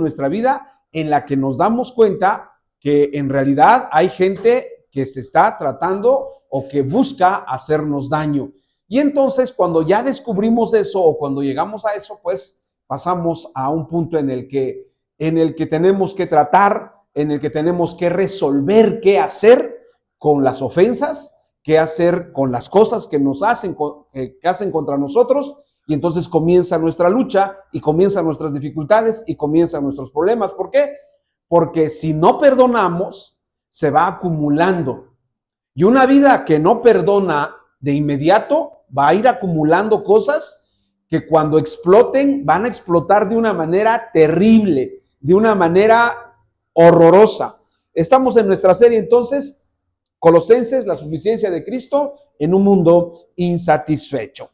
nuestra vida en la que nos damos cuenta que en realidad hay gente que se está tratando o que busca hacernos daño. Y entonces cuando ya descubrimos eso o cuando llegamos a eso, pues pasamos a un punto en el que tenemos que tratar, en el que tenemos que resolver qué hacer con las ofensas, qué hacer con las cosas que nos hacen, que hacen contra nosotros. Y entonces comienza nuestra lucha y comienzan nuestras dificultades y comienzan nuestros problemas. ¿Por qué? Porque si no perdonamos, se va acumulando. Y una vida que no perdona de inmediato va a ir acumulando cosas que cuando exploten van a explotar de una manera terrible, de una manera horrorosa. Estamos en nuestra serie entonces, Colosenses, la suficiencia de Cristo en un mundo insatisfecho.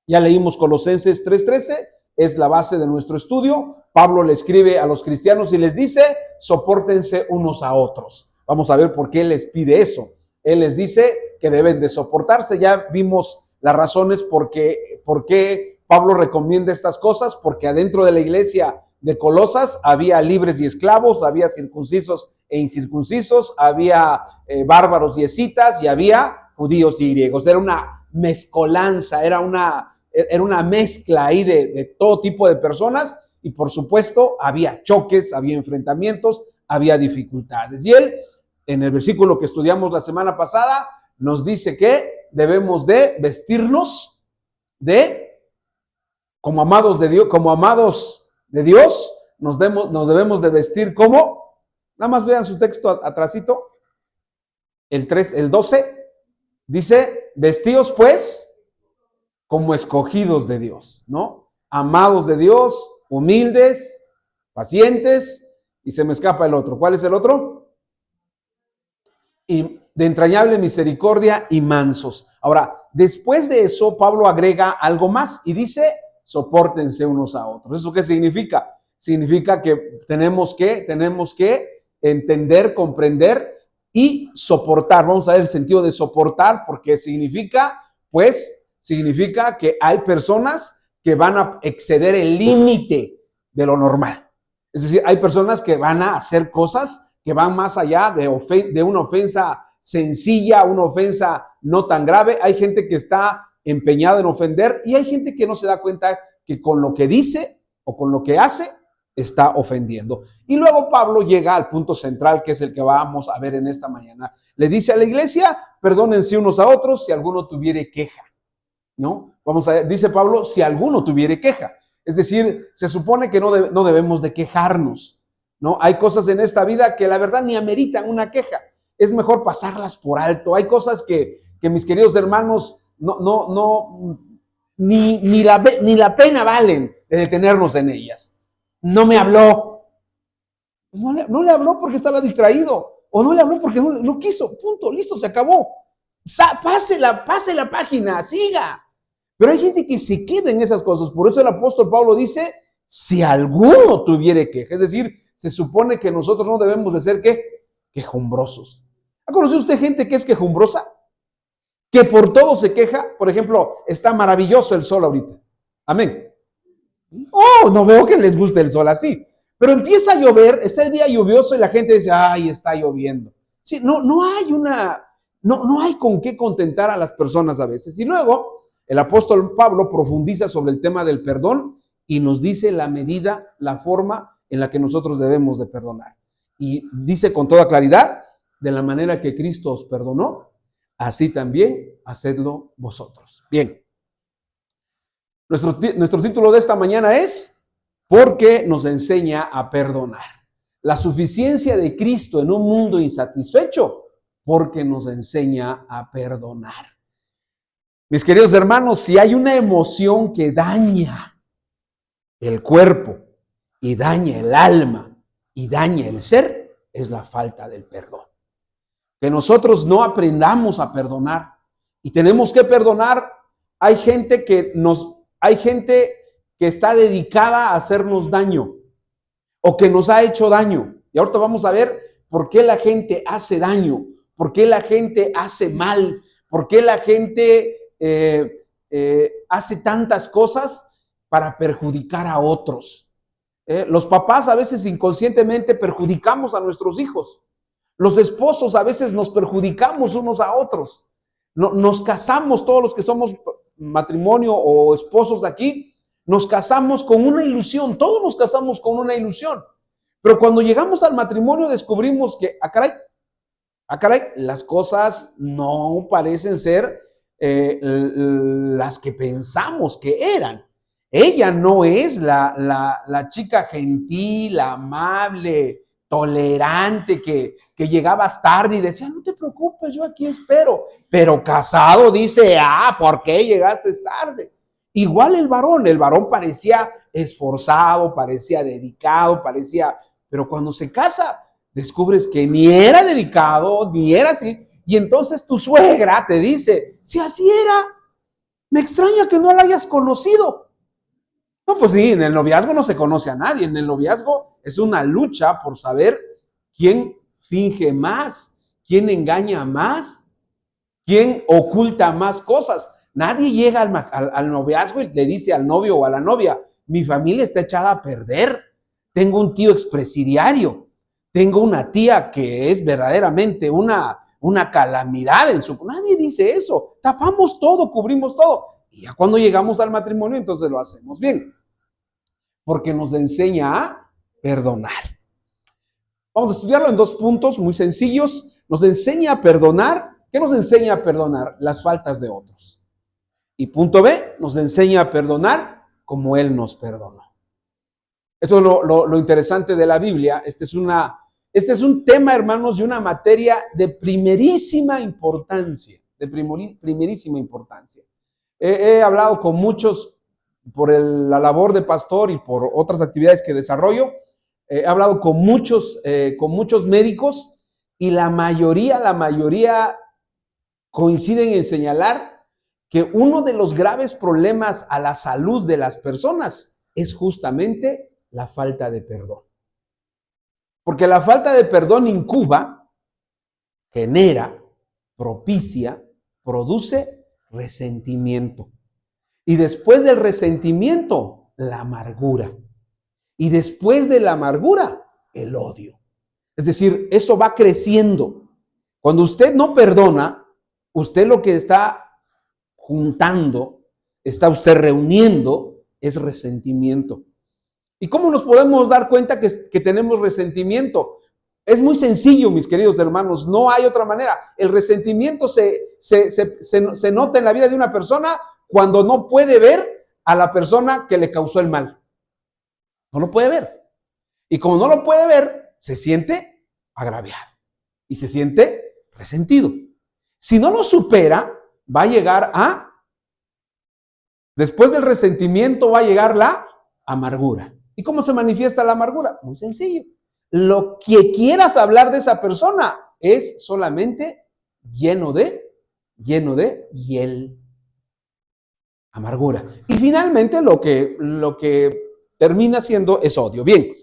Ya leímos Colosenses 3:13, es la base de nuestro estudio. Pablo le escribe a los cristianos y les dice, sopórtense unos a otros. Vamos a ver por qué les pide eso. Él les dice que deben de soportarse. Ya vimos las razones por qué Pablo recomienda estas cosas, porque adentro de la iglesia de Colosas había libres y esclavos, había circuncisos e incircuncisos, había bárbaros y escitas y había judíos y griegos. Era una mezcolanza, era una mezcla ahí de todo tipo de personas y por supuesto había choques, había enfrentamientos, había dificultades. Y él, en el versículo que estudiamos la semana pasada, nos dice que debemos de vestirnos como amados de Dios, nos debemos de vestir como, nada más vean su texto atrasito, el 12, dice, vestíos pues como escogidos de Dios, ¿no? Amados de Dios, humildes, pacientes, y se me escapa el otro. ¿Cuál es el otro? Y de entrañable misericordia y mansos. Ahora, después de eso, Pablo agrega algo más y dice, sopórtense unos a otros. ¿Eso qué significa? Significa que tenemos que entender, comprender y soportar. Vamos a ver el sentido de soportar, porque significa que hay personas que van a exceder el límite de lo normal. Es decir, hay personas que van a hacer cosas que van más allá de una ofensa sencilla, una ofensa no tan grave. Hay gente que está empeñada en ofender y hay gente que no se da cuenta que con lo que dice o con lo que hace está ofendiendo. Y luego Pablo llega al punto central, que es el que vamos a ver en esta mañana. Le dice a la iglesia, perdónense unos a otros si alguno tuviere queja, ¿no? Vamos a ver, dice Pablo, si alguno tuviere queja. Es decir, se supone que no debemos de quejarnos, ¿no? Hay cosas en esta vida que la verdad ni ameritan una queja. Es mejor pasarlas por alto. Hay cosas que mis queridos hermanos ni la pena valen de detenernos en ellas. No me habló. No le habló porque estaba distraído. O no le habló porque no quiso. Punto, listo, se acabó. Pase la página, siga. Pero hay gente que se queda en esas cosas. Por eso el apóstol Pablo dice, si alguno tuviere queja. Es decir, se supone que nosotros no debemos de ser, ¿qué? Quejumbrosos. ¿Ha conocido usted gente que es quejumbrosa? Que por todo se queja. Por ejemplo, está maravilloso el sol ahorita. Amén. Oh, no veo que les guste el sol así. Pero empieza a llover, está el día lluvioso y la gente dice, ay, está lloviendo. Sí, no hay con qué contentar a las personas a veces. Y luego el apóstol Pablo profundiza sobre el tema del perdón y nos dice la medida, la forma en la que nosotros debemos de perdonar. Y dice con toda claridad, de la manera que Cristo os perdonó, así también hacedlo vosotros. Bien. Nuestro título de esta mañana es, porque nos enseña a perdonar. La suficiencia de Cristo en un mundo insatisfecho, porque nos enseña a perdonar. Mis queridos hermanos, si hay una emoción que daña el cuerpo y daña el alma y daña el ser, es la falta del perdón. Que nosotros no aprendamos a perdonar y tenemos que perdonar. Hay gente que está dedicada a hacernos daño o que nos ha hecho daño. Y ahorita vamos a ver por qué la gente hace daño, por qué la gente hace mal, por qué la gente hace tantas cosas para perjudicar a otros. Los papás a veces inconscientemente perjudicamos a nuestros hijos. Los esposos a veces nos perjudicamos unos a otros. Nos casamos, todos los que somos matrimonio o esposos de aquí, nos casamos con una ilusión. Todos nos casamos con una ilusión. Pero cuando llegamos al matrimonio descubrimos que, caray, las cosas no parecen ser las que pensamos que eran. Ella no es la chica gentil, amable, tolerante, que llegabas tarde y decía, no te preocupes, yo aquí espero. Pero casado dice, ¿por qué llegaste tarde? Igual el varón parecía esforzado, parecía dedicado, pero cuando se casa, descubres que ni era dedicado, ni era así. Y entonces tu suegra te dice, si así era, me extraña que no la hayas conocido. No, pues sí, en el noviazgo no se conoce a nadie. En el noviazgo es una lucha por saber quién finge más, quién engaña más, quién oculta más cosas. Nadie llega al noviazgo y le dice al novio o a la novia, mi familia está echada a perder. Tengo un tío expresidiario. Tengo una tía que es verdaderamente una calamidad en su... Nadie dice eso. Tapamos todo, cubrimos todo. Y ya cuando llegamos al matrimonio, entonces lo hacemos bien. Porque nos enseña a perdonar. Vamos a estudiarlo en 2 puntos muy sencillos. Nos enseña a perdonar. ¿Qué nos enseña a perdonar? Las faltas de otros. Y punto B, nos enseña a perdonar como Él nos perdonó. Eso es lo interesante de la Biblia. Este es un tema, hermanos, de una materia de primerísima importancia. Primerísima importancia. He hablado con muchos por la labor de pastor y por otras actividades que desarrollo. He hablado con muchos médicos y la mayoría coinciden en señalar que uno de los graves problemas a la salud de las personas es justamente la falta de perdón. Porque la falta de perdón incuba, genera, propicia, produce resentimiento. Y después del resentimiento, la amargura. Y después de la amargura, el odio. Es decir, eso va creciendo. Cuando usted no perdona, usted lo que está juntando, está usted reuniendo, es resentimiento. ¿Y cómo nos podemos dar cuenta que tenemos resentimiento? Es muy sencillo, mis queridos hermanos, no hay otra manera. El resentimiento se nota en la vida de una persona cuando no puede ver a la persona que le causó el mal. No lo puede ver. Y como no lo puede ver, se siente agraviado y se siente resentido. Si no lo supera, va a llegar después del resentimiento va a llegar la amargura. ¿Y cómo se manifiesta la amargura? Muy sencillo. Lo que quieras hablar de esa persona es solamente lleno de hiel. Amargura. Y finalmente lo que termina siendo es odio. Bien,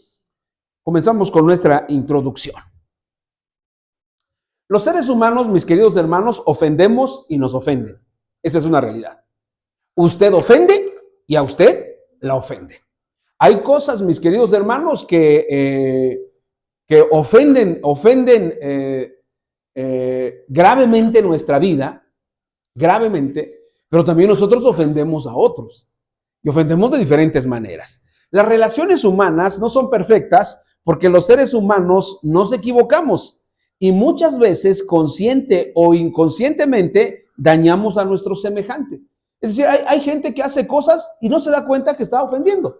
comenzamos con nuestra introducción. Los seres humanos, mis queridos hermanos, ofendemos y nos ofenden. Esa es una realidad. Usted ofende y a usted la ofende. Hay cosas, mis queridos hermanos, que ofenden gravemente nuestra vida, gravemente, pero también nosotros ofendemos a otros y ofendemos de diferentes maneras. Las relaciones humanas no son perfectas porque los seres humanos nos equivocamos y muchas veces, consciente o inconscientemente, dañamos a nuestro semejante. Es decir, hay gente que hace cosas y no se da cuenta que está ofendiendo.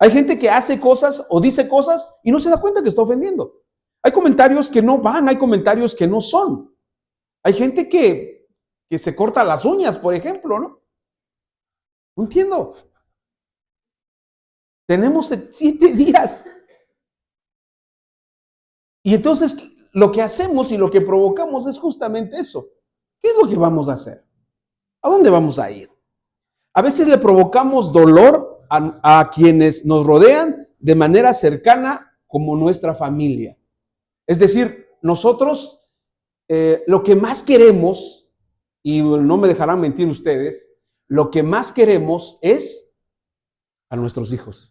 Hay gente que hace cosas o dice cosas y no se da cuenta que está ofendiendo. Hay comentarios que no van, hay comentarios que no son. Hay gente que se corta las uñas, por ejemplo, ¿no? No entiendo. Tenemos 7 días. Y entonces lo que hacemos y lo que provocamos es justamente eso. ¿Qué es lo que vamos a hacer? ¿A dónde vamos a ir? A veces le provocamos dolor a quienes nos rodean de manera cercana como nuestra familia. Es decir, nosotros lo que más queremos, y no me dejarán mentir ustedes, lo que más queremos es a nuestros hijos.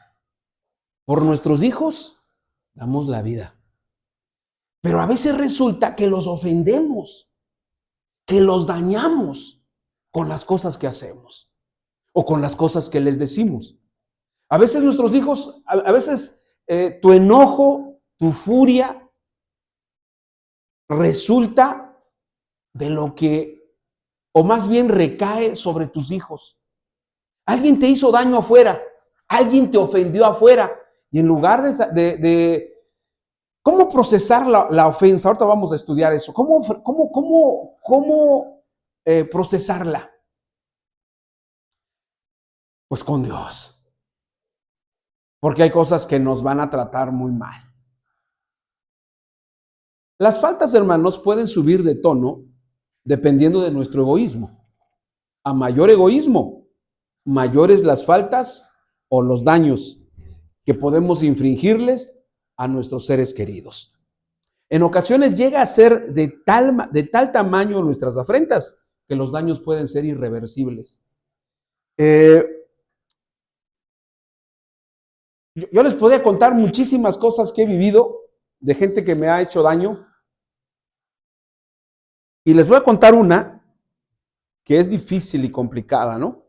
Por nuestros hijos damos la vida. Pero a veces resulta que los ofendemos, que los dañamos con las cosas que hacemos o con las cosas que les decimos. A veces nuestros hijos, a veces tu enojo, tu furia resulta de lo que, o más bien recae sobre tus hijos. Alguien te hizo daño afuera, alguien te ofendió afuera, y en lugar de ¿cómo procesar la ofensa? Ahorita vamos a estudiar eso. ¿Cómo procesarla? Pues con Dios. Porque hay cosas que nos van a tratar muy mal. Las faltas, hermanos, pueden subir de tono dependiendo de nuestro egoísmo. A mayor egoísmo, mayores las faltas o los daños que podemos infringirles a nuestros seres queridos. En ocasiones llega a ser de tal tamaño nuestras afrentas que los daños pueden ser irreversibles. Yo les podría contar muchísimas cosas que he vivido de gente que me ha hecho daño. Y les voy a contar una que es difícil y complicada, ¿no?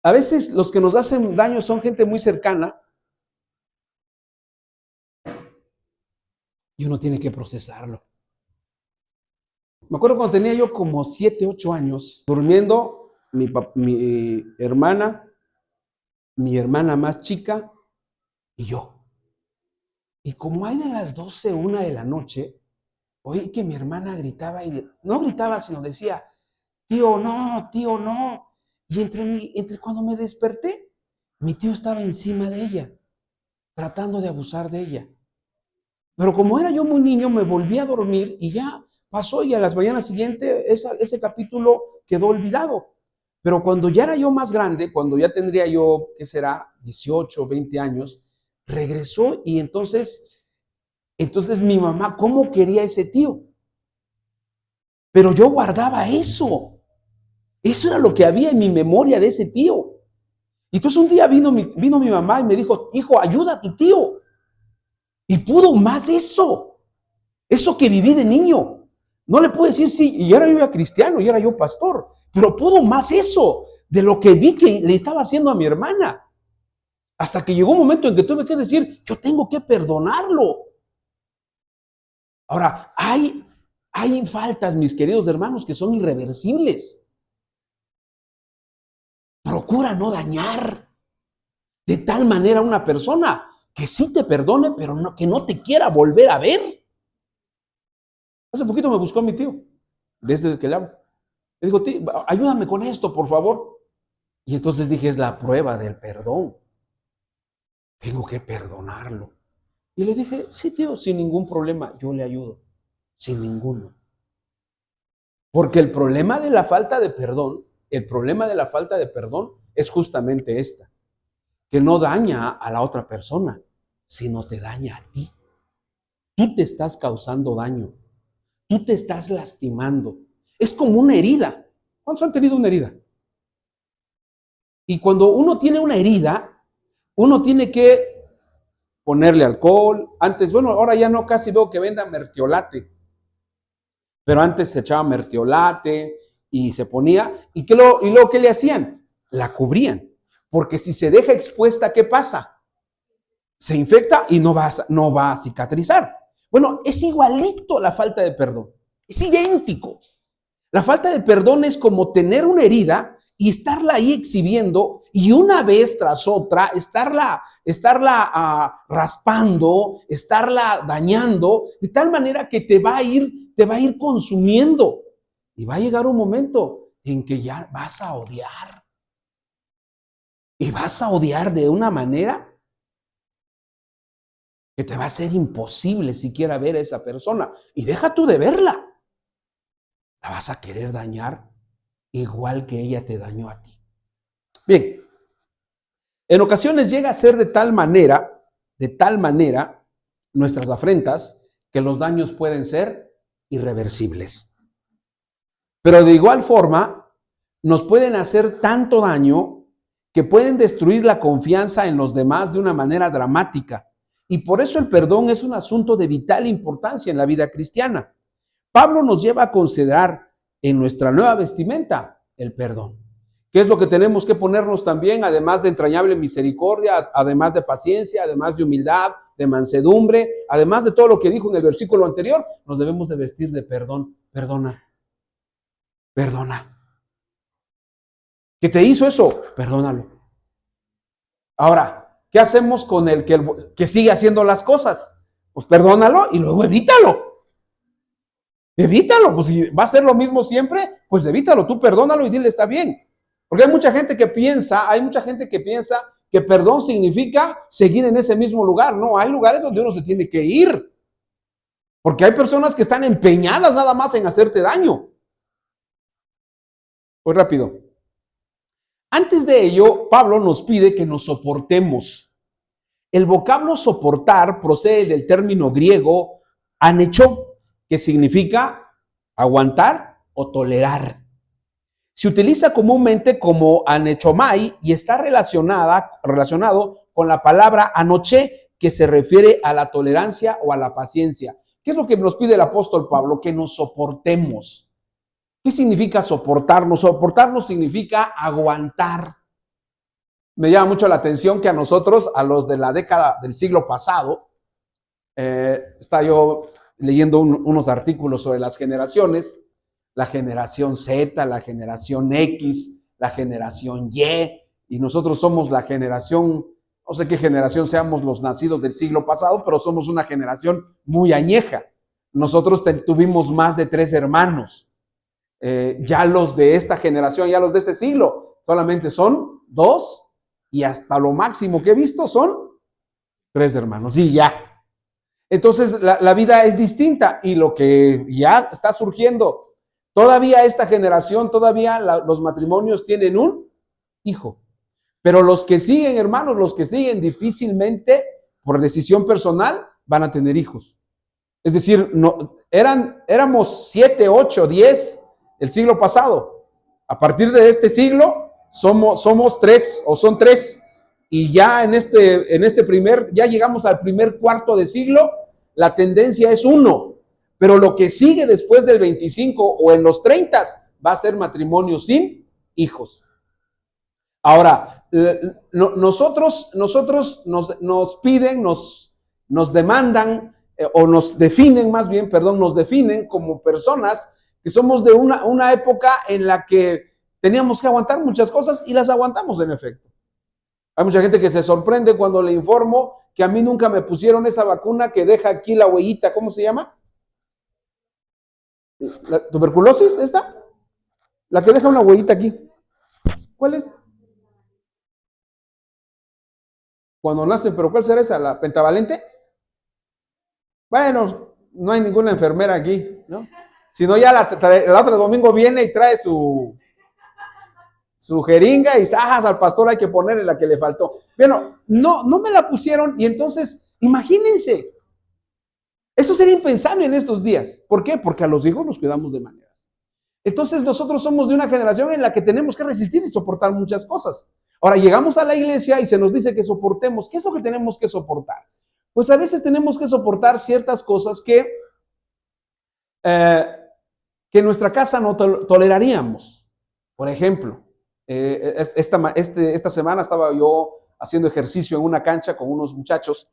A veces los que nos hacen daño son gente muy cercana y uno tiene que procesarlo. Me acuerdo cuando tenía yo como 7, 8 años, durmiendo mi hermana más chica y yo. Y como hay de las 12, 1 de la noche, oí que mi hermana gritaba y no gritaba, sino decía, tío, no, tío, no. Y entre cuando me desperté, mi tío estaba encima de ella, tratando de abusar de ella. Pero como era yo muy niño, me volví a dormir y ya pasó, y a las mañanas siguientes ese capítulo quedó olvidado. Pero cuando ya era yo más grande, cuando ya tendría yo, ¿qué será? 18, 20 años, regresó y entonces mi mamá, ¿cómo quería ese tío? Pero yo guardaba eso. Eso era lo que había en mi memoria de ese tío. Y entonces un día vino mi mamá y me dijo, hijo, ayuda a tu tío. Y pudo más eso que viví de niño. No le puedo decir sí, y era yo ya cristiano, y era yo pastor, pero pudo más eso de lo que vi que le estaba haciendo a mi hermana. Hasta que llegó un momento en que tuve que decir, yo tengo que perdonarlo. Ahora, hay faltas, mis queridos hermanos, que son irreversibles. Procura no dañar de tal manera a una persona que sí te perdone, pero que no te quiera volver a ver. Hace poquito me buscó mi tío, desde que le hablo. Le digo, tío, ayúdame con esto, por favor. Y entonces dije, es la prueba del perdón. Tengo que perdonarlo. Y le dije, sí, tío, sin ningún problema, yo le ayudo. Sin ninguno. Porque el problema de la falta de perdón es justamente esta, que no daña a la otra persona, sino te daña a ti. Tú te estás causando daño. Tú te estás lastimando. Es como una herida. ¿Cuántos han tenido una herida? Y cuando uno tiene una herida, uno tiene que ponerle alcohol. Antes, bueno, ahora ya no casi veo que vendan mertiolate. Pero antes se echaba mertiolate y se ponía. ¿Y luego qué le hacían? La cubrían. Porque si se deja expuesta, ¿qué pasa? Se infecta y no va a cicatrizar. Bueno, es igualito a la falta de perdón. Es idéntico. La falta de perdón es como tener una herida y estarla ahí exhibiendo y una vez tras otra estarla raspando, estarla dañando, de tal manera que te va a ir consumiendo. Y va a llegar un momento en que ya vas a odiar. Y vas a odiar de una manera que te va a ser imposible siquiera ver a esa persona. Y deja tú de verla. La vas a querer dañar igual que ella te dañó a ti. Bien, en ocasiones llega a ser de tal manera nuestras afrentas, que los daños pueden ser irreversibles. Pero de igual forma, nos pueden hacer tanto daño que pueden destruir la confianza en los demás de una manera dramática. Y por eso el perdón es un asunto de vital importancia en la vida cristiana. Pablo nos lleva a considerar en nuestra nueva vestimenta el perdón. ¿Qué es lo que tenemos que ponernos también, además de entrañable misericordia, además de paciencia, además de humildad, de mansedumbre, además de todo lo que dijo en el versículo anterior? Nos debemos de vestir de perdón. Perdona, perdona. ¿Qué te hizo eso? Perdónalo. Ahora, ¿qué hacemos con el que sigue haciendo las cosas? Pues perdónalo y luego evítalo. Evítalo, pues si va a ser lo mismo siempre, pues evítalo, tú perdónalo y dile está bien. Porque hay mucha gente que piensa que perdón significa seguir en ese mismo lugar. No, hay lugares donde uno se tiene que ir. Porque hay personas que están empeñadas nada más en hacerte daño. Pues rápido. Antes de ello, Pablo nos pide que nos soportemos. El vocablo soportar procede del término griego anecho, que significa aguantar o tolerar. Se utiliza comúnmente como anechomai y está relacionado con la palabra anoche, que se refiere a la tolerancia o a la paciencia. ¿Qué es lo que nos pide el apóstol Pablo? Que nos soportemos. ¿Qué significa soportarnos? Soportarnos significa aguantar. Me llama mucho la atención que a nosotros, a los de la década del siglo pasado, estaba yo leyendo unos artículos sobre las generaciones, la generación Z, la generación X, la generación Y nosotros somos la generación, no sé qué generación seamos los nacidos del siglo pasado, pero somos una generación muy añeja. Nosotros tuvimos más de 3 hermanos. Ya los de esta generación, ya los de este siglo, solamente son 2 y hasta lo máximo que he visto son 3 hermanos y ya. Entonces la vida es distinta y lo que ya está surgiendo, todavía esta generación, todavía los matrimonios tienen un hijo. Pero los que siguen, hermanos, los que siguen difícilmente por decisión personal van a tener hijos. Es decir, no, éramos 7, 8, 10 el siglo pasado. A partir de este siglo somos 3 o son 3. Y ya ya llegamos al primer cuarto de siglo, la tendencia es 1. Pero lo que sigue después del 25 o en los 30 va a ser matrimonio sin hijos. Ahora, nosotros nos piden, nos demandan, o nos definen más bien, nos definen como personas que somos de una época en la que teníamos que aguantar muchas cosas y las aguantamos en efecto. Hay mucha gente que se sorprende cuando le informo que a mí nunca me pusieron esa vacuna que deja aquí la huellita, ¿cómo se llama? ¿La tuberculosis esta? La que deja una huellita aquí. ¿Cuál es? Cuando nacen, pero ¿cuál será esa? ¿La pentavalente? Bueno, no hay ninguna enfermera aquí, ¿no? Si no, ya el otro domingo viene y trae su jeringa y sajas al pastor hay que ponerle la que le faltó. Bueno, no me la pusieron y entonces, imagínense, eso sería impensable en estos días. ¿Por qué? Porque a los hijos los cuidamos de maneras. Entonces nosotros somos de una generación en la que tenemos que resistir y soportar muchas cosas. Ahora llegamos a la iglesia y se nos dice que soportemos. ¿Qué es lo que tenemos que soportar? Pues a veces tenemos que soportar ciertas cosas que en nuestra casa no toleraríamos. Por ejemplo, esta semana estaba yo haciendo ejercicio en una cancha con unos muchachos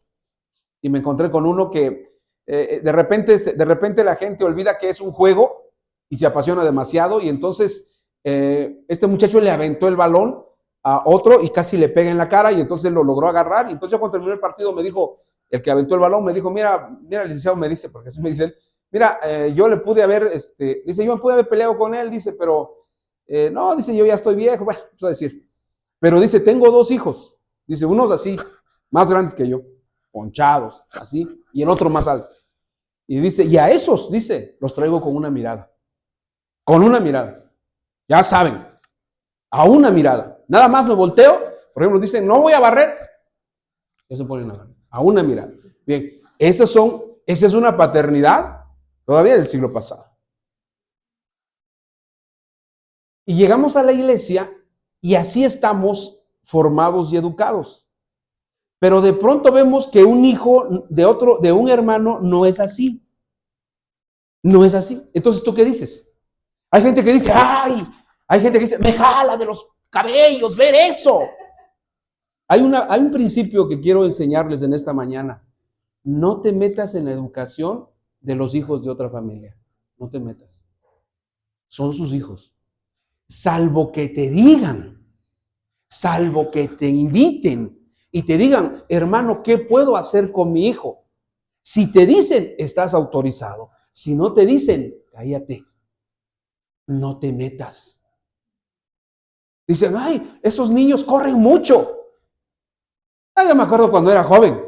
y me encontré con uno que de repente la gente olvida que es un juego y se apasiona demasiado y entonces este muchacho le aventó el balón a otro y casi le pega en la cara y entonces lo logró agarrar y entonces yo cuando terminó el partido me dijo, el que aventó el balón me dijo, mira, licenciado, me dice, porque así me dice él, mira, yo le pude haber, dice, yo me pude haber peleado con él, dice, pero no, dice, yo ya estoy viejo, bueno, vamos a decir, pero dice, tengo 2 hijos, dice, unos así, más grandes que yo, ponchados, así, y el otro más alto. Y dice, y a esos, dice, los traigo con una mirada. Con una mirada. Ya saben, a una mirada. Nada más me volteo, por ejemplo, dicen, no voy a barrer. Ya se ponen a una mirada. Bien, esa es una paternidad todavía del siglo pasado. Y llegamos a la iglesia y así estamos formados y educados. Pero de pronto vemos que un hijo de un hermano no es así. No es así. Entonces, ¿tú qué dices? Hay gente que dice, ¡ay! Hay gente que dice, me jala de los cabellos ver eso. Hay un principio que quiero enseñarles en esta mañana. No te metas en la educación de los hijos de otra familia. No te metas. Son sus hijos. Salvo que te digan, salvo que te inviten y te digan, hermano, ¿qué puedo hacer con mi hijo? Si te dicen, estás autorizado. Si no te dicen, cállate. No te metas. Dicen, ay, esos niños corren mucho. Ay, yo me acuerdo cuando era joven.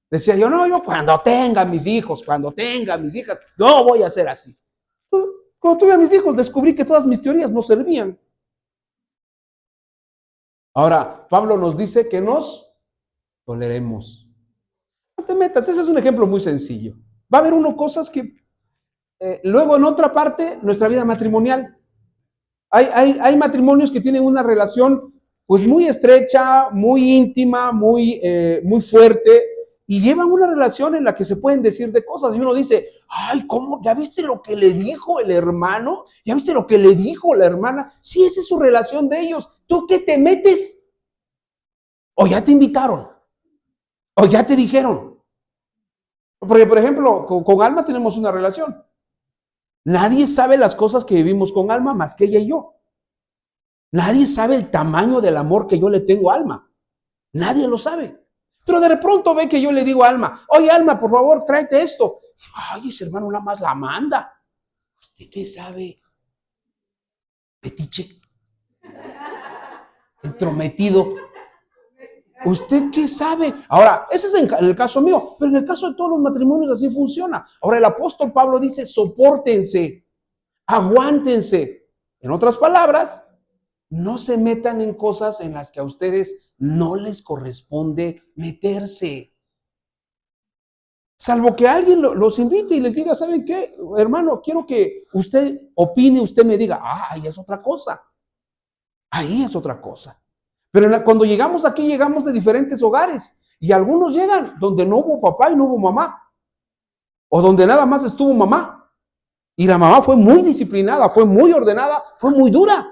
Decía yo, no, yo cuando tenga mis hijos, cuando tenga mis hijas, no voy a ser así. Cuando tuve a mis hijos, descubrí que todas mis teorías no servían. Ahora, Pablo nos dice que nos toleremos. No te metas, ese es un ejemplo muy sencillo. Va a haber cosas que luego en otra parte, nuestra vida matrimonial. Hay matrimonios que tienen una relación pues muy estrecha, muy íntima, muy fuerte, y llevan una relación en la que se pueden decir de cosas, y uno dice, ay, ¿cómo? ¿Ya viste lo que le dijo el hermano? ¿Ya viste lo que le dijo la hermana? Sí, esa es su relación de ellos. ¿Tú qué te metes? ¿O ya te invitaron? ¿O ya te dijeron? Porque, por ejemplo, con Alma tenemos una relación. Nadie sabe las cosas que vivimos con Alma más que ella y yo. Nadie sabe el tamaño del amor que yo le tengo a Alma. Nadie lo sabe. Pero de pronto ve que yo le digo a Alma, oye Alma, por favor, tráete esto. Ay, ese hermano nada más la manda. ¿Usted qué sabe? Petiche. Entrometido. ¿Usted qué sabe? Ahora, ese es en el caso mío, pero en el caso de todos los matrimonios así funciona. Ahora el apóstol Pablo dice, sopórtense, aguántense. En otras palabras, no se metan en cosas en las que a ustedes no les corresponde meterse. Salvo que alguien los invite y les diga, ¿saben qué? Hermano, quiero que usted opine, usted me diga, ahí es otra cosa. Ahí es otra cosa. Pero cuando llegamos aquí, llegamos de diferentes hogares. Y algunos llegan donde no hubo papá y no hubo mamá. O donde nada más estuvo mamá. Y la mamá fue muy disciplinada, fue muy ordenada, fue muy dura.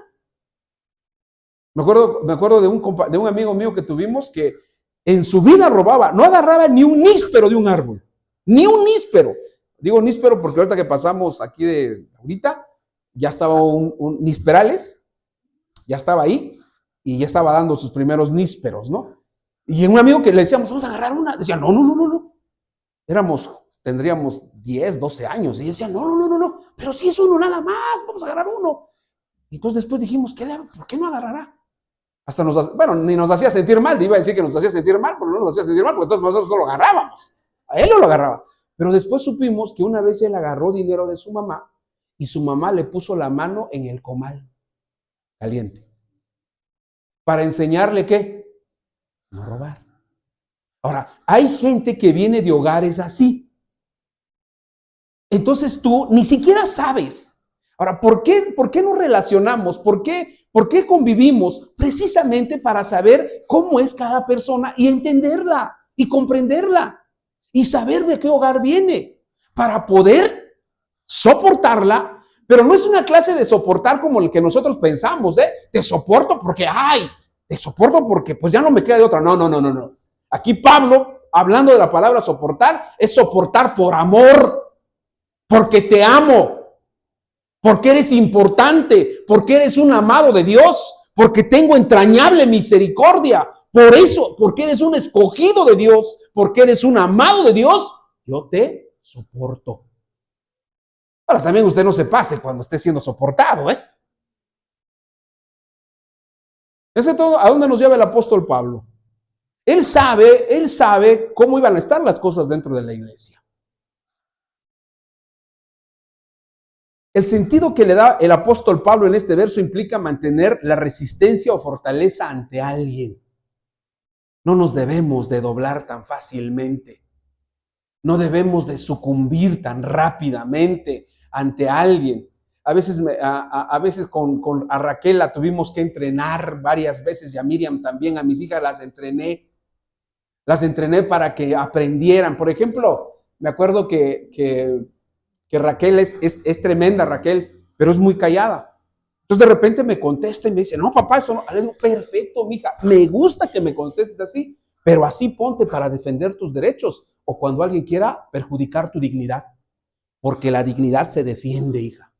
Me acuerdo de un amigo mío que tuvimos que en su vida robaba, no agarraba ni un níspero de un árbol, ni un níspero. Digo níspero porque ahorita que pasamos aquí de ahorita, ya estaba un nísperales, ya estaba ahí y ya estaba dando sus primeros nísperos, ¿no? Y un amigo que le decíamos, vamos a agarrar una, decía, no. Tendríamos 10, 12 años y decía, no, pero si es uno nada más, vamos a agarrar uno. Y entonces después dijimos, ¿por qué no agarrará? Hasta ni nos hacía sentir mal, iba a decir que nos hacía sentir mal, pero no nos hacía sentir mal, porque entonces nosotros no lo agarrábamos. A él no lo agarraba. Pero después supimos que una vez él agarró dinero de su mamá y su mamá le puso la mano en el comal caliente. Para enseñarle ¿qué? No robar. Ahora, hay gente que viene de hogares así. Entonces tú ni siquiera sabes. Ahora, ¿por qué nos relacionamos? ¿Por qué convivimos? Precisamente para saber cómo es cada persona y entenderla y comprenderla y saber de qué hogar viene para poder soportarla, pero no es una clase de soportar como el que nosotros pensamos, te soporto porque, te soporto porque pues ya no me queda de otra. No. Aquí Pablo, hablando de la palabra soportar, es soportar por amor, porque te amo, porque eres importante, porque eres un amado de Dios, porque tengo entrañable misericordia. Por eso, porque eres un escogido de Dios, porque eres un amado de Dios, yo te soporto. Ahora, también usted no se pase cuando esté siendo soportado, Ese es todo. ¿A dónde nos lleva el apóstol Pablo? Él sabe cómo iban a estar las cosas dentro de la iglesia. El sentido que le da el apóstol Pablo en este verso implica mantener la resistencia o fortaleza ante alguien. No nos debemos de doblar tan fácilmente. No debemos de sucumbir tan rápidamente ante alguien. a veces a Raquel la tuvimos que entrenar varias veces y a Miriam también, a mis hijas las entrené para que aprendieran. Por ejemplo, me acuerdo que Raquel es tremenda, Raquel, pero es muy callada. Entonces de repente me contesta y me dice, no, papá, eso no. Le digo, perfecto, mija, me gusta que me contestes así, pero así ponte para defender tus derechos o cuando alguien quiera perjudicar tu dignidad, porque la dignidad se defiende, hija.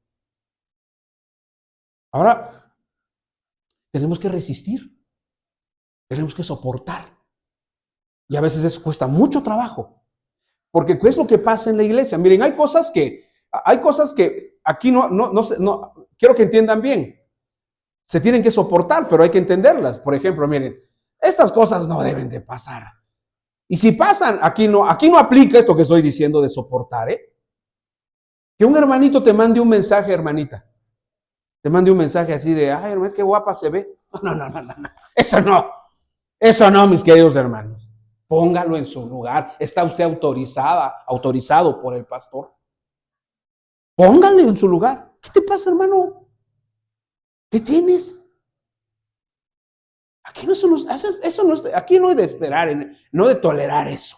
Ahora, tenemos que resistir, tenemos que soportar. Y a veces eso cuesta mucho trabajo, porque ¿qué es lo que pasa en la iglesia? Miren, hay cosas que aquí no, quiero que entiendan bien. Se tienen que soportar, pero hay que entenderlas. Por ejemplo, miren, estas cosas no deben de pasar. Y si pasan, aquí no aplica esto que estoy diciendo de soportar, ¿eh? Que un hermanito te mande un mensaje, hermanita. Te mande un mensaje así de, ay, hermano, qué guapa se ve. No. Eso no, mis queridos hermanos. Póngalo en su lugar. Está usted autorizado por el pastor. Póngale en su lugar. ¿Qué te pasa, hermano? ¿Qué tienes? Aquí aquí no es de esperar, no de tolerar eso.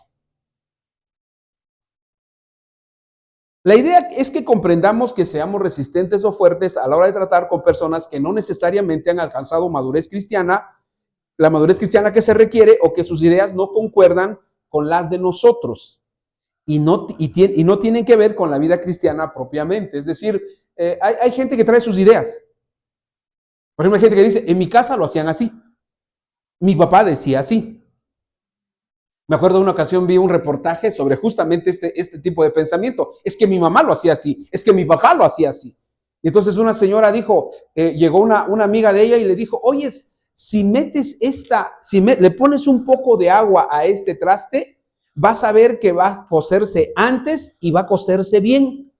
La idea es que comprendamos que seamos resistentes o fuertes a la hora de tratar con personas que no necesariamente han alcanzado madurez cristiana, la madurez cristiana que se requiere o que sus ideas no concuerdan con las de nosotros y no tienen que ver con la vida cristiana propiamente. Es decir, hay gente que trae sus ideas. Por ejemplo, hay gente que dice, en mi casa lo hacían así. Mi papá decía así. Me acuerdo de una ocasión vi un reportaje sobre justamente este tipo de pensamiento. Es que mi mamá lo hacía así, es que mi papá lo hacía así. Y entonces una señora dijo, llegó una amiga de ella y le dijo, oye, si le pones un poco de agua a este traste, vas a ver que va a cocerse antes y va a cocerse bien.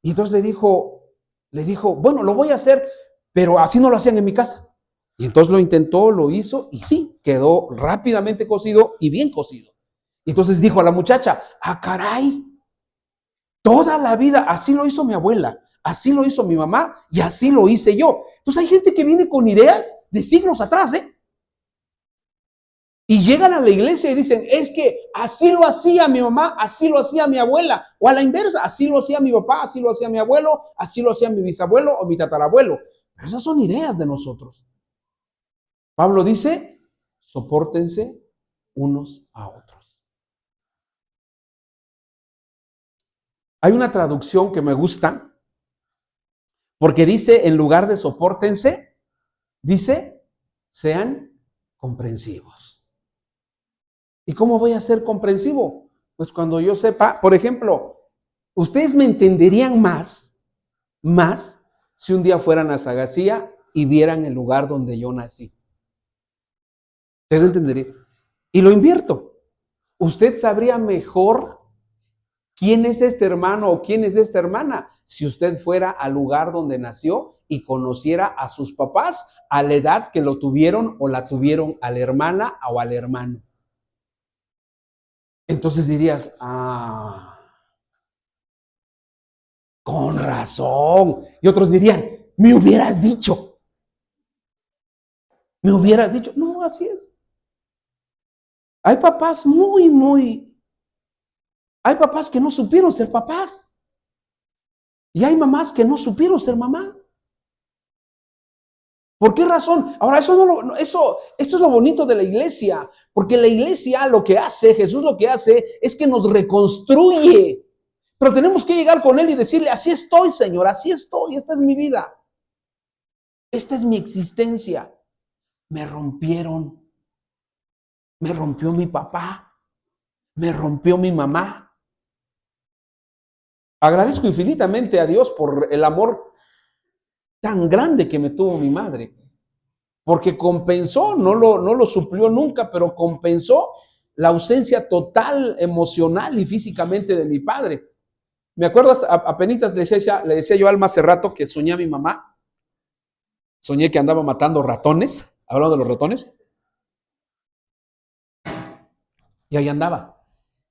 Y entonces le dijo, bueno, lo voy a hacer, pero así no lo hacían en mi casa. Y entonces lo intentó, lo hizo y sí, quedó rápidamente cocido y bien cocido. Y entonces dijo a la muchacha, caray, toda la vida así lo hizo mi abuela, así lo hizo mi mamá y así lo hice yo. Entonces hay gente que viene con ideas de siglos atrás, ¿eh? Y llegan a la iglesia y dicen, es que así lo hacía mi mamá, así lo hacía mi abuela, o a la inversa, así lo hacía mi papá, así lo hacía mi abuelo, así lo hacía mi bisabuelo o mi tatarabuelo. Pero esas son ideas de nosotros. Pablo dice, sopórtense unos a otros. Hay una traducción que me gusta, porque dice, en lugar de sopórtense, dice, sean comprensivos. ¿Y cómo voy a ser comprensivo? Pues cuando yo sepa, por ejemplo, ustedes me entenderían más si un día fueran a Sagacía y vieran el lugar donde yo nací. Ustedes entenderían. Y lo invierto. Usted sabría mejor quién es este hermano o quién es esta hermana si usted fuera al lugar donde nació y conociera a sus papás a la edad que lo tuvieron o la tuvieron a la hermana o al hermano. Entonces dirías, con razón. Y otros dirían, me hubieras dicho. No, así es. Hay papás hay papás que no supieron ser papás. Y hay mamás que no supieron ser mamá. ¿Por qué razón? Ahora, esto es lo bonito de la iglesia, porque la iglesia lo que hace, Jesús lo que hace es que nos reconstruye. Pero tenemos que llegar con él y decirle, así estoy, Señor, así estoy, esta es mi vida. Esta es mi existencia. Me rompieron. Me rompió mi papá. Me rompió mi mamá. Agradezco infinitamente a Dios por el amor tan grande que me tuvo mi madre. Porque compensó, no lo suplió nunca, pero compensó la ausencia total emocional y físicamente de mi padre. Me acuerdo, apenas le decía yo a Alma hace rato que soñé a mi mamá. Soñé que andaba matando ratones, hablando de los ratones. Y ahí andaba.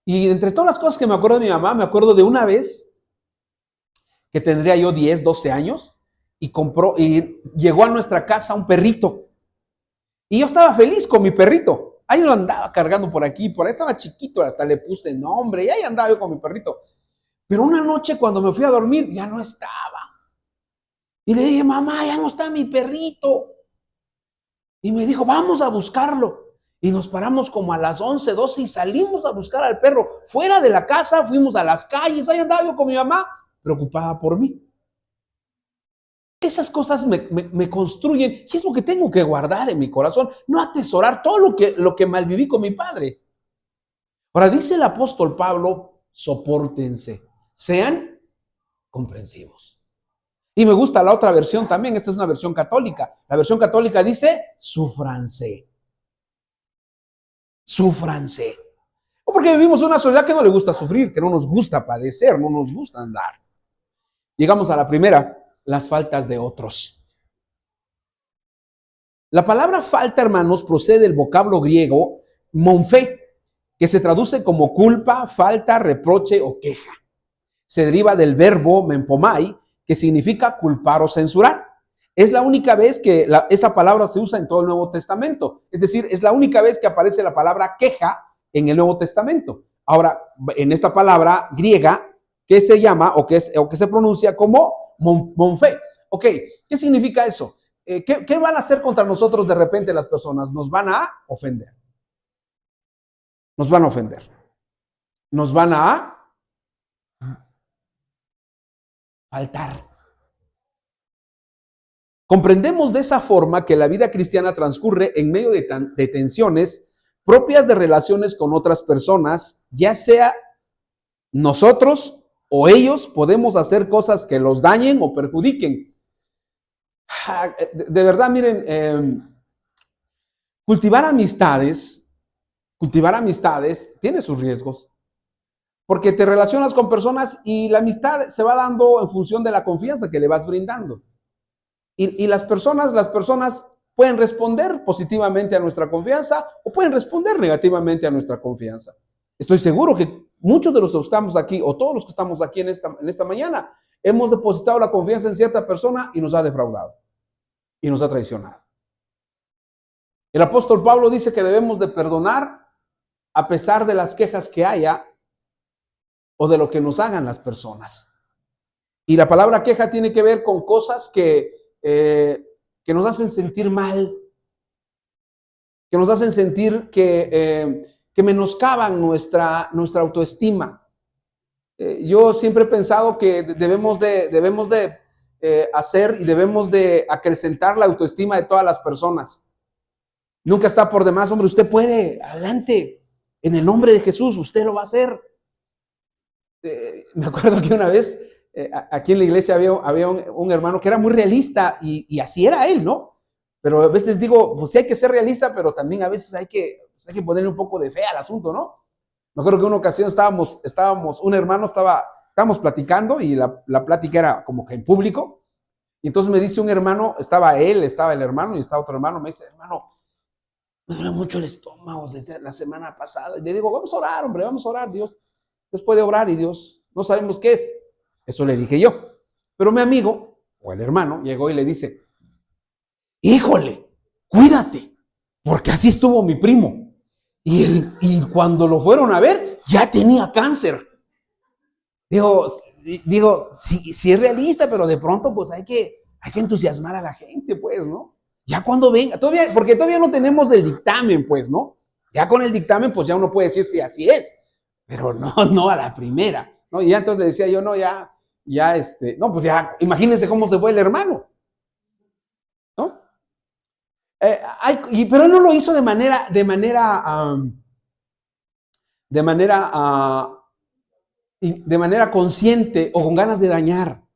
Y entre todas las cosas que me acuerdo de mi mamá, me acuerdo de una vez que tendría yo 10, 12 años, y llegó a nuestra casa un perrito. Y yo estaba feliz con mi perrito. Ahí lo andaba cargando por aquí, por ahí estaba chiquito, hasta le puse nombre y ahí andaba yo con mi perrito. Pero una noche cuando me fui a dormir ya no estaba. Y le dije, mamá, ya no está mi perrito. Y me dijo, vamos a buscarlo. Y nos paramos como a las 11, 12 y salimos a buscar al perro. Fuera de la casa, fuimos a las calles, ahí andaba yo con mi mamá, preocupada por mí. Esas cosas me construyen y es lo que tengo que guardar en mi corazón, no atesorar todo lo que malviví con mi padre. Ahora dice el apóstol Pablo, sopórtense, sean comprensivos. Y me gusta la otra versión también, esta es una versión católica. La versión católica dice, súfranse. Súfranse. O porque vivimos en una sociedad que no le gusta sufrir, que no nos gusta padecer, no nos gusta andar. Llegamos a la primera, las faltas de otros. La palabra falta, hermanos, procede del vocablo griego monfé, que se traduce como culpa, falta, reproche o queja. Se deriva del verbo mempomai, que significa culpar o censurar. Es la única vez que esa palabra se usa en todo el Nuevo Testamento. Es decir, es la única vez que aparece la palabra queja en el Nuevo Testamento. Ahora, en esta palabra griega, que se llama o que se pronuncia como monfé. Ok, ¿qué significa eso? ¿Qué van a hacer contra nosotros de repente las personas? Nos van a ofender. Nos van a ofender. Nos van a faltar. Comprendemos de esa forma que la vida cristiana transcurre en medio de tensiones propias de relaciones con otras personas, ya sea nosotros o ellos podemos hacer cosas que los dañen o perjudiquen. De verdad, miren, cultivar amistades tiene sus riesgos, porque te relacionas con personas y la amistad se va dando en función de la confianza que le vas brindando. Y las personas pueden responder positivamente a nuestra confianza o pueden responder negativamente a nuestra confianza. Estoy seguro que muchos de los que estamos aquí o todos los que estamos aquí en esta mañana hemos depositado la confianza en cierta persona y nos ha defraudado y nos ha traicionado. El apóstol Pablo dice que debemos de perdonar a pesar de las quejas que haya o de lo que nos hagan las personas. Y la palabra queja tiene que ver con cosas que nos hacen sentir mal, que nos hacen sentir que menoscaban nuestra autoestima. Yo siempre he pensado que debemos de hacer y debemos de acrecentar la autoestima de todas las personas. Nunca está por demás, hombre, usted puede, adelante, en el nombre de Jesús, usted lo va a hacer. Me acuerdo que una vez aquí en la iglesia había un hermano que era muy realista y así era él, ¿no? Pero a veces digo, pues sí hay que ser realista, pero también a veces hay que ponerle un poco de fe al asunto, ¿no? Me acuerdo que en una ocasión estábamos platicando y la plática era como que en público. Y entonces me dice un hermano, estaba el hermano y estaba otro hermano, me dice, hermano, me duele mucho el estómago desde la semana pasada. Y le digo, vamos a orar, hombre, vamos a orar. Dios puede obrar y Dios no sabemos qué es. Eso le dije yo. Pero mi amigo, o el hermano, llegó y le dice, híjole, cuídate, porque así estuvo mi primo. Y cuando lo fueron a ver, ya tenía cáncer. Digo, sí es realista, pero de pronto pues hay que entusiasmar a la gente, pues, ¿no? Ya cuando venga, porque todavía no tenemos el dictamen, pues, ¿no? Ya con el dictamen, pues ya uno puede decir si así es, pero no a la primera, ¿no? Y ya entonces le decía yo, no, no, pues ya, imagínense cómo se fue el hermano, ¿no? Pero no lo hizo de manera consciente o con ganas de dañar.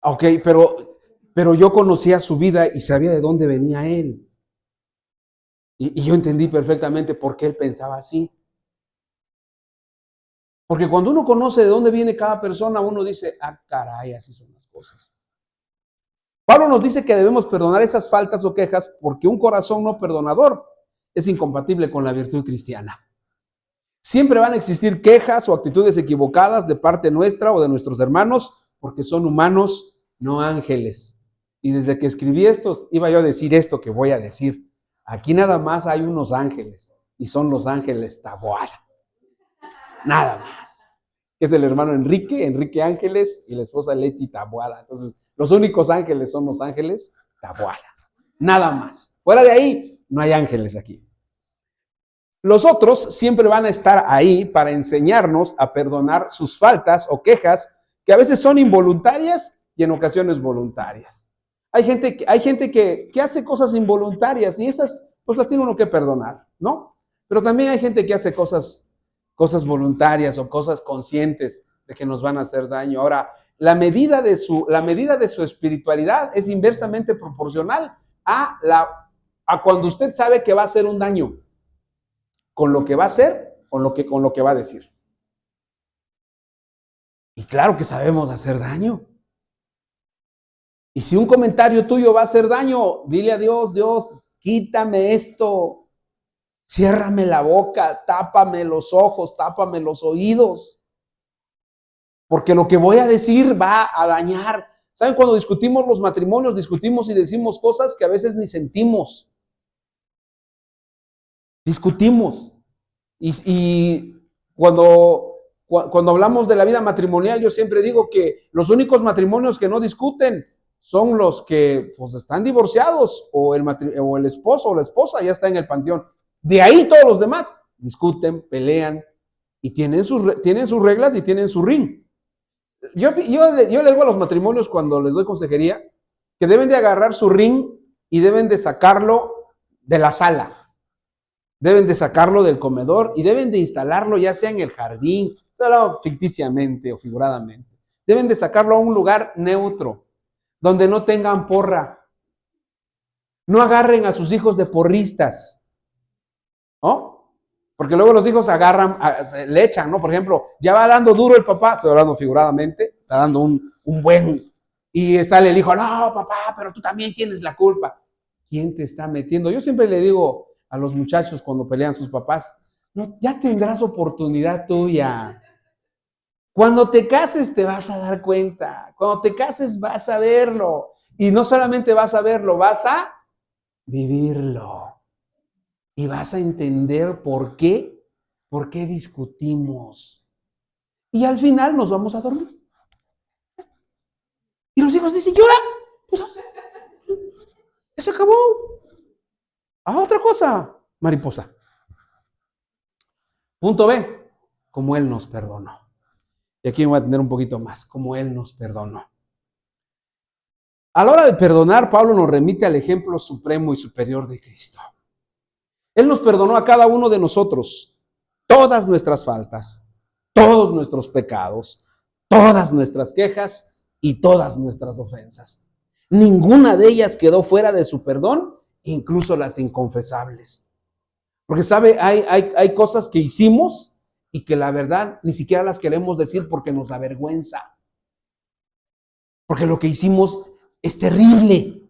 Ok, pero yo conocía su vida y sabía de dónde venía él. Y yo entendí perfectamente por qué él pensaba así. Porque cuando uno conoce de dónde viene cada persona, uno dice, ah, caray, así son las cosas. Pablo nos dice que debemos perdonar esas faltas o quejas porque un corazón no perdonador es incompatible con la virtud cristiana. Siempre van a existir quejas o actitudes equivocadas de parte nuestra o de nuestros hermanos porque son humanos no ángeles. Y desde que escribí esto, iba yo a decir esto que voy a decir. Aquí nada más hay unos ángeles, y son los ángeles Taboada. Nada más. Que es el hermano Enrique Ángeles, y la esposa Leti Taboada. Entonces, los únicos ángeles son los ángeles Taboada. Nada más. Fuera de ahí, no hay ángeles aquí. Los otros siempre van a estar ahí para enseñarnos a perdonar sus faltas o quejas, que a veces son involuntarias y en ocasiones voluntarias. Hay gente que hace cosas involuntarias y esas pues las tiene uno que perdonar, ¿no? Pero también hay gente que hace cosas voluntarias o cosas conscientes de que nos van a hacer daño. Ahora, la medida de su espiritualidad es inversamente proporcional a cuando usted sabe que va a hacer un daño con lo que va a hacer, con lo que va a decir. Y claro que sabemos hacer daño. Y si un comentario tuyo va a hacer daño, dile a Dios, Dios, quítame esto, ciérrame la boca, tápame los ojos, tápame los oídos, porque lo que voy a decir va a dañar. ¿Saben? Cuando discutimos los matrimonios, discutimos y decimos cosas que a veces ni sentimos. Discutimos. Y cuando hablamos de la vida matrimonial, yo siempre digo que los únicos matrimonios que no discuten son los que pues, están divorciados o el esposo o la esposa ya está en el panteón. De ahí todos los demás discuten, pelean y tienen sus reglas y tienen su ring. Yo les digo a los matrimonios cuando les doy consejería que deben de agarrar su ring y deben de sacarlo de la sala. Deben de sacarlo del comedor y deben de instalarlo ya sea en el jardín, ficticiamente o figuradamente. Deben de sacarlo a un lugar neutro, donde no tengan porra. No agarren a sus hijos de porristas, ¿no? Porque luego los hijos agarran, le echan, ¿no? Por ejemplo, ya va dando duro el papá, estoy hablando figuradamente, está dando un buen, y sale el hijo, no, papá, pero tú también tienes la culpa. ¿Quién te está metiendo? Yo siempre le digo a los muchachos cuando pelean sus papás, no, ya tendrás oportunidad tuya. Cuando te cases te vas a dar cuenta. Cuando te cases vas a verlo. Y no solamente vas a verlo, vas a vivirlo. Y vas a entender por qué discutimos. Y al final nos vamos a dormir. Y los hijos dicen, llora. Ya se acabó. A otra cosa, mariposa. Punto B, como Él nos perdonó. Y aquí voy a tener un poquito más, como Él nos perdonó. A la hora de perdonar, Pablo nos remite al ejemplo supremo y superior de Cristo. Él nos perdonó a cada uno de nosotros todas nuestras faltas, todos nuestros pecados, todas nuestras quejas y todas nuestras ofensas. Ninguna de ellas quedó fuera de su perdón, incluso las inconfesables. Porque sabe, hay cosas que hicimos y que la verdad ni siquiera las queremos decir porque nos avergüenza. Porque lo que hicimos es terrible.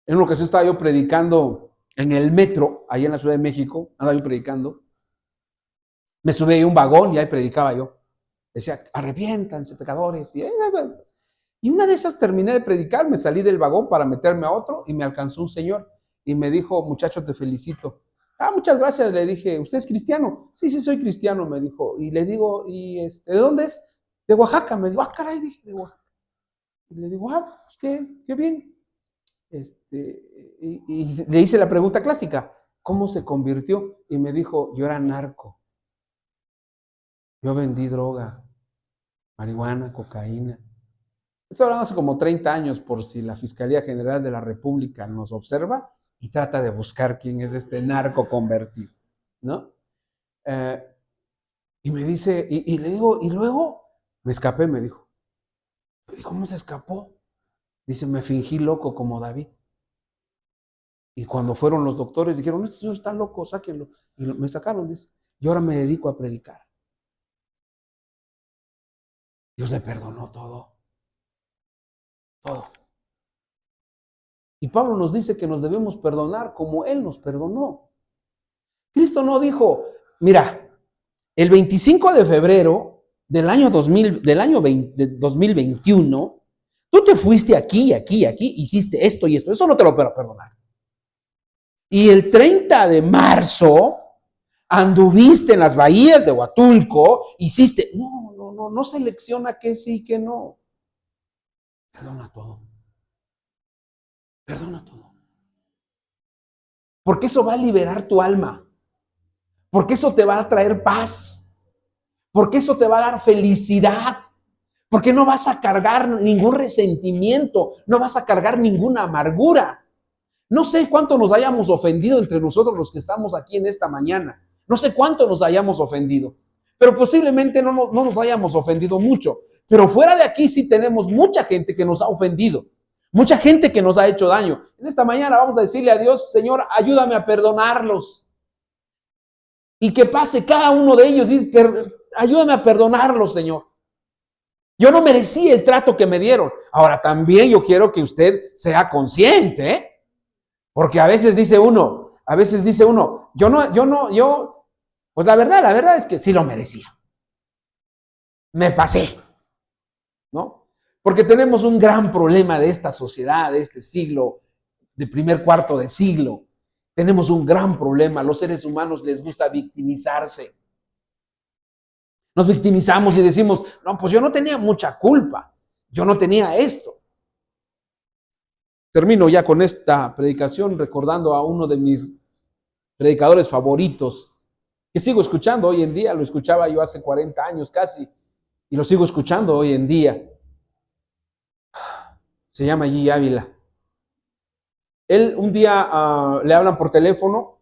En una ocasión estaba yo predicando en el metro, ahí en la Ciudad de México, andaba yo predicando. Me subí a un vagón y ahí predicaba yo. Decía, arrepiéntanse, pecadores. Y una de esas terminé de predicar, me salí del vagón para meterme a otro y me alcanzó un señor y me dijo, muchacho, te felicito. Ah, muchas gracias, le dije, ¿usted es cristiano? Sí, soy cristiano, me dijo. Y le digo, ¿y ¿de dónde es? De Oaxaca. Me dijo, ah, caray, dije, de Oaxaca. Y le digo, ah, pues qué bien. Y le hice la pregunta clásica, ¿cómo se convirtió? Y me dijo, yo era narco. Yo vendí droga, marihuana, cocaína. Estoy hablando hace como 30 años, por si la Fiscalía General de la República nos observa y trata de buscar quién es este narco convertido, ¿no? Y me dice, y le digo, y luego me escapé, me dijo. ¿Y cómo se escapó? Dice, me fingí loco como David. Y cuando fueron los doctores, dijeron, este señor está loco, sáquenlo. Y me sacaron, dice, y ahora me dedico a predicar. Dios le perdonó todo. Todo. Y Pablo nos dice que nos debemos perdonar como Él nos perdonó. Cristo no dijo, mira, el 25 de febrero del año 2021, tú te fuiste aquí, hiciste esto y esto, eso no te lo puedo perdonar. Y el 30 de marzo anduviste en las bahías de Huatulco, hiciste, no selecciona qué sí, qué no. Perdona todo. Perdona todo. Porque eso va a liberar tu alma. Porque eso te va a traer paz. Porque eso te va a dar felicidad. Porque no vas a cargar ningún resentimiento, no vas a cargar ninguna amargura. No sé cuánto nos hayamos ofendido entre nosotros los que estamos aquí en esta mañana. No sé cuánto nos hayamos ofendido, pero posiblemente no nos hayamos ofendido mucho. Pero fuera de aquí sí tenemos mucha gente que nos ha ofendido, mucha gente que nos ha hecho daño. En esta mañana vamos a decirle a Dios, Señor, ayúdame a perdonarlos. Y que pase cada uno de ellos, y ayúdame a perdonarlos, Señor. Yo no merecía el trato que me dieron. Ahora también yo quiero que usted sea consciente, ¿eh? Porque a veces dice uno, pues la verdad es que sí lo merecía. Me pasé, ¿no? Porque tenemos un gran problema de esta sociedad, de este siglo, de primer cuarto de siglo. Tenemos un gran problema. A los seres humanos les gusta victimizarse. Nos victimizamos y decimos, no, pues yo no tenía mucha culpa. Yo no tenía esto. Termino ya con esta predicación recordando a uno de mis predicadores favoritos, que sigo escuchando hoy en día, lo escuchaba yo hace 40 años casi, y lo sigo escuchando hoy en día. Se llama G. Ávila. Él un día le hablan por teléfono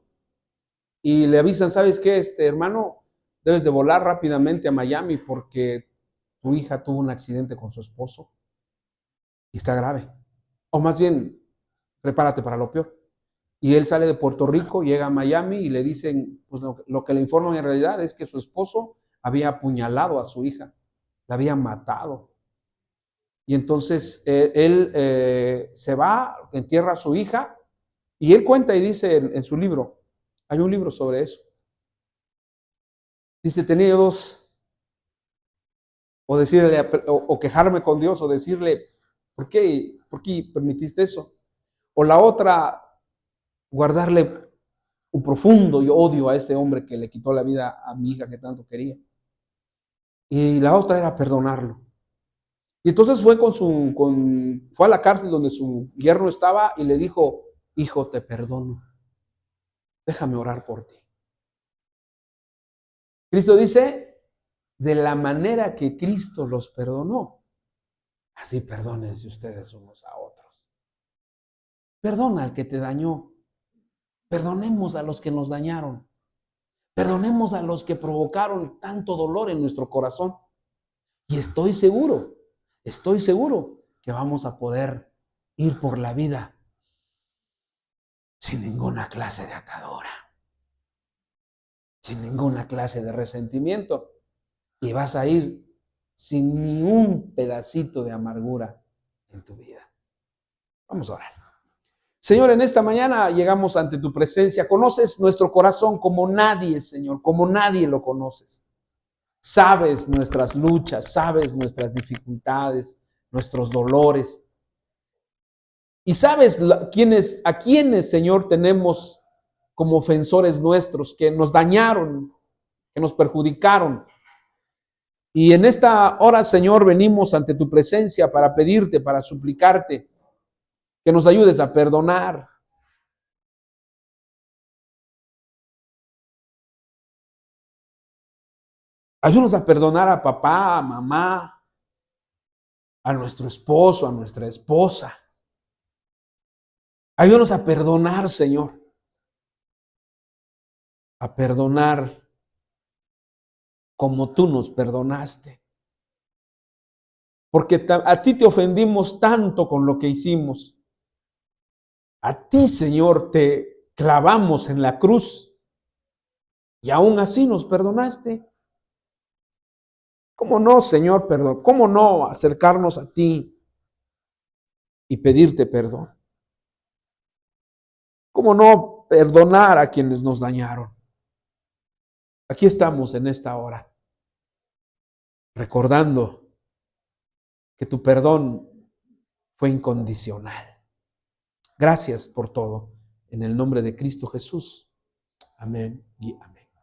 y le avisan, ¿sabes qué, hermano? Debes de volar rápidamente a Miami porque tu hija tuvo un accidente con su esposo y está grave. O más bien, prepárate para lo peor. Y él sale de Puerto Rico, llega a Miami y le dicen, pues lo que le informan en realidad es que su esposo había apuñalado a su hija, la había matado. Y entonces él se va, entierra a su hija y él cuenta y dice en su libro, hay un libro sobre eso. Dice, tenía dos, o decirle, o quejarme con Dios, o decirle, ¿por qué permitiste eso? O la otra, guardarle un profundo odio a ese hombre que le quitó la vida a mi hija que tanto quería. Y la otra era perdonarlo. Y entonces fue a la cárcel donde su yerno estaba y le dijo, hijo, te perdono. Déjame orar por ti. Cristo dice, de la manera que Cristo los perdonó, así perdónense ustedes unos a otros. Perdona al que te dañó. Perdonemos a los que nos dañaron. Perdonemos a los que provocaron tanto dolor en nuestro corazón. Y estoy seguro que vamos a poder ir por la vida sin ninguna clase de atadura, sin ninguna clase de resentimiento. Y vas a ir sin ni un pedacito de amargura en tu vida. Vamos a orar. Señor, en esta mañana llegamos ante tu presencia. Conoces nuestro corazón como nadie, Señor, como nadie lo conoces. Sabes nuestras luchas, sabes nuestras dificultades, nuestros dolores. Y sabes a quienes, Señor, tenemos como ofensores nuestros, que nos dañaron, que nos perjudicaron. Y en esta hora, Señor, venimos ante tu presencia para pedirte, para suplicarte, que nos ayudes a perdonar. Ayúdanos a perdonar a papá, a mamá, a nuestro esposo, a nuestra esposa. Ayúdanos a perdonar, Señor. A perdonar como tú nos perdonaste. Porque a ti te ofendimos tanto con lo que hicimos. A ti, Señor, te clavamos en la cruz y aún así nos perdonaste. ¿Cómo no, Señor, perdón? ¿Cómo no acercarnos a ti y pedirte perdón? ¿Cómo no perdonar a quienes nos dañaron? Aquí estamos en esta hora. recordando que tu perdón fue incondicional. Gracias por todo. En el nombre de Cristo Jesús. Amén y amén.